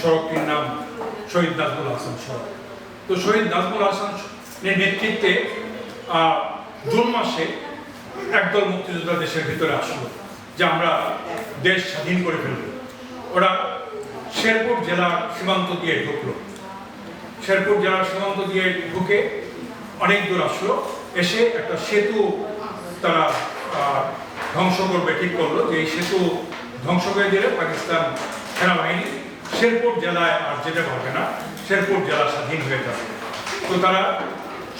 সড়কটির নাম শহীদ নাজমুল হাসান সড়ক। তো শহীদ নাজমুল হাসানের নেতৃত্বে জুন মাসে একদল মুক্তিযোদ্ধা দেশের ভিতরে আসলো যে আমরা দেশ স্বাধীন করে ফেলব। ওরা শেরপুর জেলার সীমান্ত দিয়ে ঢুকলো। শেরপুর জেলার সীমান্ত দিয়ে ঢুকে অনেক দূর আসলো, এসে একটা সেতু তারা ধ্বংস করবে ঠিক করলো। যে এই সেতু ধ্বংস করে দিলে পাকিস্তান সেনাবাহিনী শেরপুর জেলায় আর যেতে পারবে না, শেরপুর জেলা স্বাধীন হয়ে যাবে। তো তারা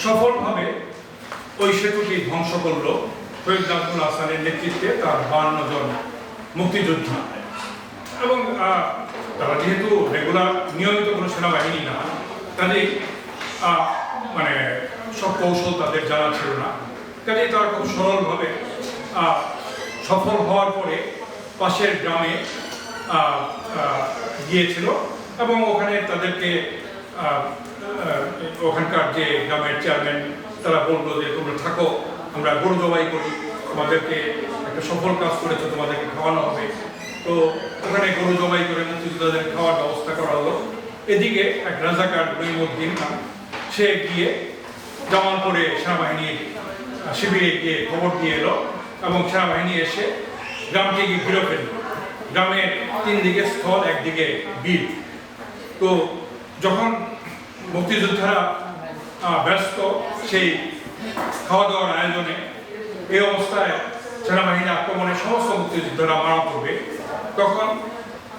সফলভাবে ওই সেতুটি ধ্বংস করলো শহীদ নাজমুল হাসানের নেতৃত্বে তার 52 জন মুক্তিযোদ্ধা। এবং তারা যেহেতু রেগুলার নিয়মিত কোনো সেনাবাহিনী না, কাজেই মানে সব কৌশল তাদের জানা ছিল না, কাজেই তারা খুব সরলভাবে সফল হওয়ার পরে পাশের গ্রামে গিয়েছিল এবং ওখানে তাদেরকে ওখানকার যে গ্রামের চেয়ারম্যান তারা বললো যে তোমরা থাকো, আমরা গরু জবাই করি, তোমাদেরকে একটা সফল কাজ করেছো, তোমাদেরকে খাওয়ানো হবে। তো ওখানে গরু জবাই করে মুক্তিযোদ্ধাদের খাওয়ার ব্যবস্থা করা হলো। এদিকে এক রাজাকার নইমুদ্দিন সে গিয়ে জামালপুরে সেনাবাহিনীর শিবিরে গিয়ে খবর দিয়ে এলো এবং সেনাবাহিনী এসে গ্রামকে গিয়ে ঘিরে ফেলল। গ্রামের 3 দিকে স্থল, একদিকে বিল। তো যখন মুক্তিযোদ্ধারা ব্যস্ত সেই খাওয়া দাওয়ার আয়োজনে, এই অবস্থায় সেনাবাহিনী আক্রমণে সমস্ত মুক্তিযোদ্ধারা মারা পড়বে, তখন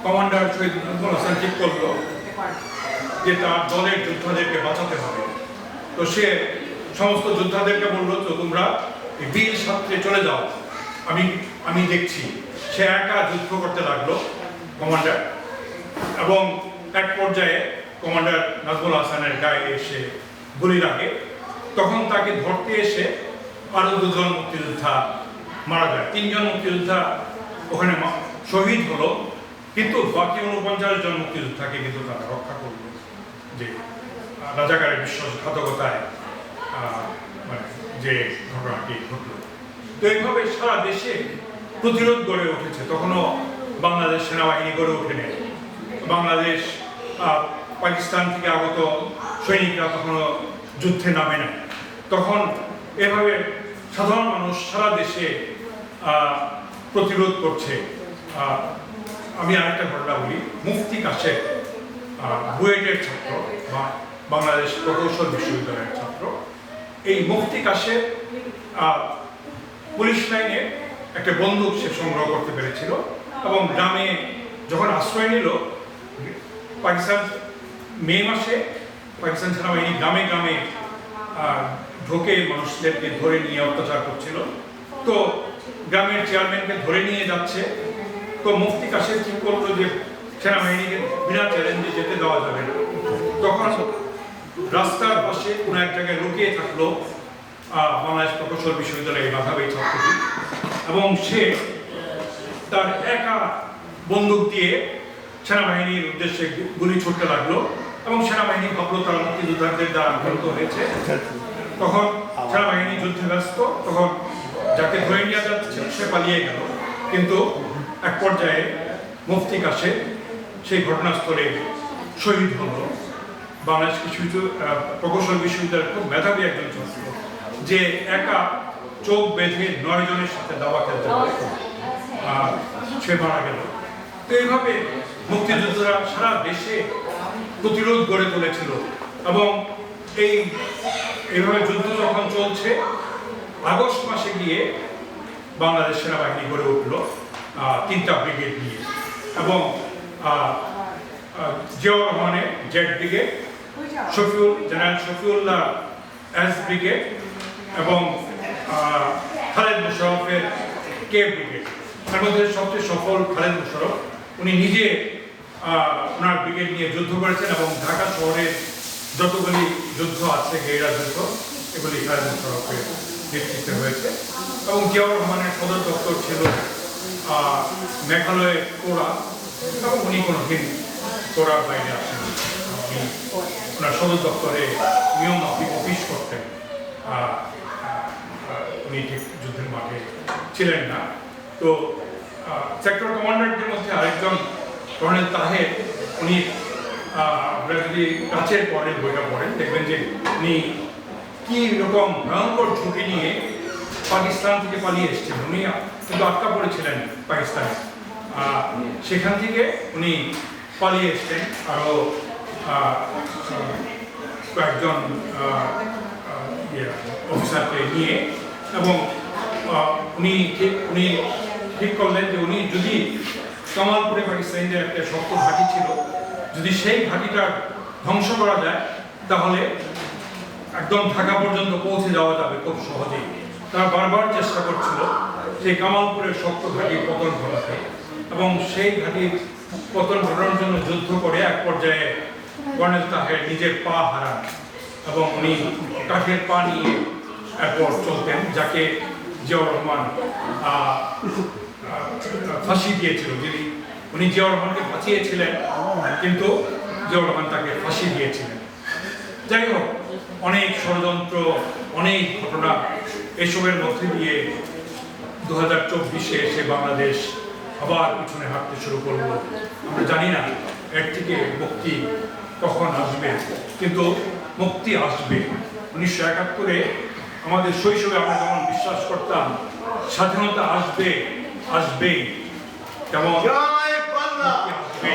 কমান্ডার শহীদ নাজমুল হাসান ঠিক করলো যে তার দলের যোদ্ধাদেরকে বাঁচাতে হবে। তো সে সমস্ত যোদ্ধাদেরকে বললো তো তোমরা বিল সাথে চলে যাও, আমি দেখছি। সে একা যুদ্ধ করতে লাগলো কমান্ডার, এবং এক পর্যায়ে কমান্ডার নাজমুল হাসানের গায়ে এসে গুলি লাগে। তখন তাকে ধরতে এসে আরো 2 জন মুক্তিযোদ্ধা মারা যায়। 3 জন মুক্তিযোদ্ধা ওখানে শহীদ হলো, কিন্তু বাকি 49 জন মুক্তিযোদ্ধাকে কিন্তু তারা রক্ষা করলো যে রাজাকারের বিশ্বাসঘাতকতায় মানে যে ঘটনাটি ঘটলো। তো এইভাবে সারা দেশে প্রতিরোধ গড়ে উঠেছে। তখনও বাংলাদেশ সেনাবাহিনী গড়ে ওঠেনি। বাংলাদেশ পাকিস্তান থেকে আগত সৈনিকরা তখনও যুদ্ধে নামে না। তখন এভাবে সাধারণ মানুষ সারা দেশে প্রতিরোধ করছে। আমি আরেকটা ঘটনা বলি। মুফতি কাশেম বুয়েটের ছাত্র বা বাংলাদেশ প্রকৌশল বিশ্ববিদ্যালয়ের ছাত্র। এই মুফতি কাশেম পুলিশ লাইনে একটা বন্দুক সে সংগ্রহ করতে পেরেছিল এবং গ্রামে যখন আশ্রয় নিল, পাকিস্তান মে মাসে পাকিস্তান সেনাবাহিনী গ্রামে গ্রামে ঢোকে মানুষদেরকে ধরে নিয়ে অত্যাচার করছিল। তো গ্রামের চেয়ারম্যানকে ধরে নিয়ে যাচ্ছে। তো মুফতি কাশেম ঠিক করলো যে সেনাবাহিনীকে বিনা চ্যালেঞ্জে যেতে দেওয়া যাবে না। তখন রাস্তার পাশে কোনো এক জায়গায় লুকিয়ে থাকলো বাংলাদেশ প্রকৌশল বিশ্ববিদ্যালয়ের মেধাবী ছাত্রটি, এবং সে তার একা বন্দুক দিয়ে সেনাবাহিনীর উদ্দেশ্যে গুলি ছুটতে লাগলো এবং সেনাবাহিনী ভাবলো তারা মুক্তিযোদ্ধাদের দ্বারা আক্রান্ত হয়েছে। তখন সেনাবাহিনী যুদ্ধে ব্যস্ত, তখন যাকে ধরে নিয়ে যাচ্ছে সে পালিয়ে গেল। কিন্তু এক পর্যায়ে মুফতি কাশেম সেই ঘটনাস্থলে শহীদ হল। বাংলাদেশ প্রকৌশল বিশ্ববিদ্যালয়ের খুব মেধাবী একজন ছাত্র, যে একা চোখ বেঁধে 9 জনের সাথে দাবা খেলতে সে মারা গেল। তো এইভাবে মুক্তিযোদ্ধারা সারা দেশে প্রতিরোধ গড়ে তুলেছিল। এবং এইভাবে যুদ্ধ যখন চলছে, আগস্ট মাসে গিয়ে বাংলাদেশ সেনাবাহিনী গড়ে উঠল 3টা ব্রিগেড নিয়ে, এবং জিয়াউর রহমানের Z brigade, general Shafiullah S brigade এবং খালেদ মুশারফের কে ব্রিগেড। তার মধ্যে সবচেয়ে সফল খালেদ মুশারফ। উনি নিজে ওনার ব্রিগেড নিয়ে যুদ্ধ করেছেন এবং ঢাকা শহরে যতগুলি যুদ্ধ আছে, গেরিলা যুদ্ধ, এগুলি খালেদ মুশারফের নেতৃত্বে হয়েছে। এবং জিয়াউর রহমানের সদর দপ্তর ছিল মেঘালয়ে কোরা, এবং উনি কোনোদিন কোরার বাইরে আসেন। উনি ওনার সদর দপ্তরে নিয়ম মাফিক অফিস করতেন, উনি ঠিক যুদ্ধের মাঠে ছিলেন না। তো সেক্টর কমান্ডারদের মধ্যে আরেকজন কর্নেল তাহের, উনি আপনারা যদি কাছের পরের বইটা পড়েন দেখবেন যে উনি কি রকম ভয়ঙ্কর ঝুঁকি নিয়ে পাকিস্তান থেকে পালিয়ে এসেছেন। উনি কিন্তু আটকা পড়েছিলেন পাকিস্তানে, সেখান থেকে উনি পালিয়ে এসছেন আরও কয়েকজন অফিসারকে নিয়ে, এবং উনি ঠিক করলেন যে উনি যদি কামালপুরে পাকিস্তানিদের একটা শক্ত ঘাঁটি ছিল, যদি সেই ঘাঁটিটা ধ্বংস করা যায় তাহলে একদম ঢাকা পর্যন্ত পৌঁছে যাওয়া যাবে খুব সহজেই। তারা বারবার চেষ্টা করছিল সেই কামালপুরের শক্ত ঘাঁটির পতন ঘটাতে, এবং সেই ঘাঁটির পতন ঘটানোর জন্য যুদ্ধ করে এক পর্যায়ে কর্নেল তাহের নিজের পা হারান, এবং উনি কাঠের পা নিয়ে এরপর চলতেন, যাকে জিয়াউর রহমান ফাঁসি দিয়েছিল। উনি জিয়াউর রহমানকে বাঁচিয়েছিলেন, কিন্তু জিয়াউর রহমান তাকে ফাঁসি দিয়েছিলেন। যাই হোক, অনেক ষড়যন্ত্র, অনেক ঘটনা, এসবের মধ্যে দিয়ে 2024-এ এসে বাংলাদেশ আবার পিছনে হাঁটতে শুরু করলো। আমরা জানি না এর থেকে মুক্তি কখন আসবে, কিন্তু মুক্তি আসবে। 1971-এ আমাদের শৈশবে আমরা যেমন বিশ্বাস করতাম স্বাধীনতা আসবেই, তেমন আসবে।